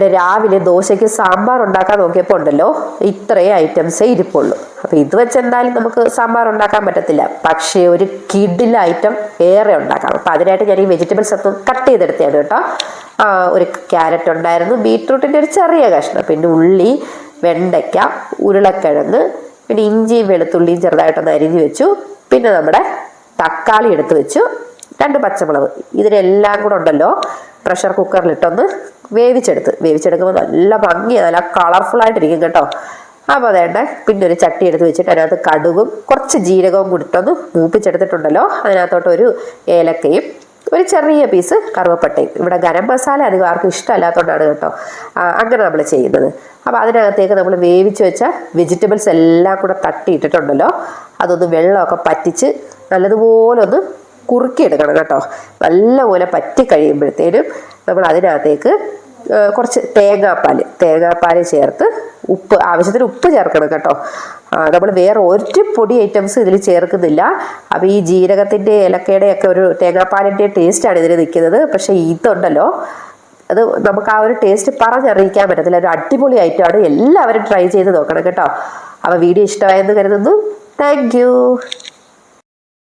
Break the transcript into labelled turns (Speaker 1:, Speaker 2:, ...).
Speaker 1: പിന്നെ രാവിലെ ദോശയ്ക്ക് സാമ്പാർ ഉണ്ടാക്കാൻ നോക്കിയപ്പോൾ ഉണ്ടല്ലോ ഇത്രയും ഐറ്റംസേ ഇരിപ്പുള്ളൂ. അപ്പോൾ ഇത് വെച്ച് എന്തായാലും നമുക്ക് സാമ്പാർ ഉണ്ടാക്കാൻ പറ്റത്തില്ല. പക്ഷേ ഒരു കിഡിൽ ഐറ്റം ഏറെ ഉണ്ടാക്കാം. അപ്പോൾ അതിനായിട്ട് ഞാൻ ഈ വെജിറ്റബിൾസ് ഒക്കെ കട്ട് ചെയ്തെടുത്തതാണ് കേട്ടോ. ഒരു ക്യാരറ്റ് ഉണ്ടായിരുന്നു, ബീട്രൂട്ടിൻ്റെ ഒരു ചെറിയ കഷ്ണം, പിന്നെ ഉള്ളി, വെണ്ടയ്ക്ക, ഉരുളക്കിഴങ്ങ്, പിന്നെ ഇഞ്ചിയും വെളുത്തുള്ളിയും ചെറുതായിട്ടൊന്ന് അരിഞ്ഞ് വെച്ചു. പിന്നെ നമ്മുടെ തക്കാളി എടുത്ത് വെച്ചു, 2 പച്ചമുളക്. ഇതിനെല്ലാം കൂടെ ഉണ്ടല്ലോ പ്രഷർ കുക്കറിലിട്ടൊന്ന് വേവിച്ചെടുക്കുമ്പോൾ നല്ല ഭംഗിയാണ്, നല്ല കളർഫുള്ളായിട്ടിരിക്കും കേട്ടോ. അപ്പോൾ അതേണ്ട പിന്നെ ഒരു ചട്ടി എടുത്ത് വെച്ചിട്ട് അതിനകത്ത് കടുകും കുറച്ച് ജീരകവും കൂടിയിട്ടൊന്ന് മൂപ്പിച്ചെടുത്തിട്ടുണ്ടല്ലോ. അതിനകത്തോട്ട് ഒരു ഏലക്കയും ഒരു ചെറിയ പീസ് കറുവപ്പട്ടയും. ഇവിടെ ഗരം മസാല അധികം ആർക്കും ഇഷ്ടമല്ലാത്തതുകൊണ്ടാണ് കേട്ടോ അങ്ങനെ നമ്മൾ ചെയ്യുന്നത്. അപ്പോൾ അതിനകത്തേക്ക് നമ്മൾ വേവിച്ച് വെച്ച വെജിറ്റബിൾസ് എല്ലാം കൂടെ തട്ടിയിട്ടിട്ടുണ്ടല്ലോ, അതൊന്ന് വെള്ളമൊക്കെ പറ്റിച്ച് നല്ലതുപോലെ ഒന്ന് കുറുക്കിയെടുക്കണം കേട്ടോ. നല്ലപോലെ പറ്റി കഴിയുമ്പോഴത്തേനും നമ്മൾ അതിനകത്തേക്ക് കുറച്ച് തേങ്ങാപ്പാൽ ചേർത്ത് ആവശ്യത്തിന് ഉപ്പ് ചേർക്കണം കേട്ടോ. നമ്മൾ വേറെ ഒരു പൊടി ഐറ്റംസ് ഇതിൽ ചേർക്കുന്നില്ല. അപ്പോൾ ഈ ജീരകത്തിൻ്റെ ഏലക്കയുടെ ഒക്കെ ഒരു തേങ്ങാപ്പാലിൻ്റെ ടേസ്റ്റാണ് ഇതിന് നിൽക്കുന്നത്. പക്ഷേ ഇതുണ്ടല്ലോ അത് നമുക്ക് ആ ഒരു ടേസ്റ്റ് പറഞ്ഞറിയിക്കാൻ പറ്റത്തില്ല. ഒരു അടിപൊളി ഐറ്റമാണ്, എല്ലാവരും ട്രൈ ചെയ്ത് നോക്കണം കേട്ടോ. അപ്പോൾ വീഡിയോ ഇഷ്ടമായെന്ന് കരുതുന്നു. Thank you.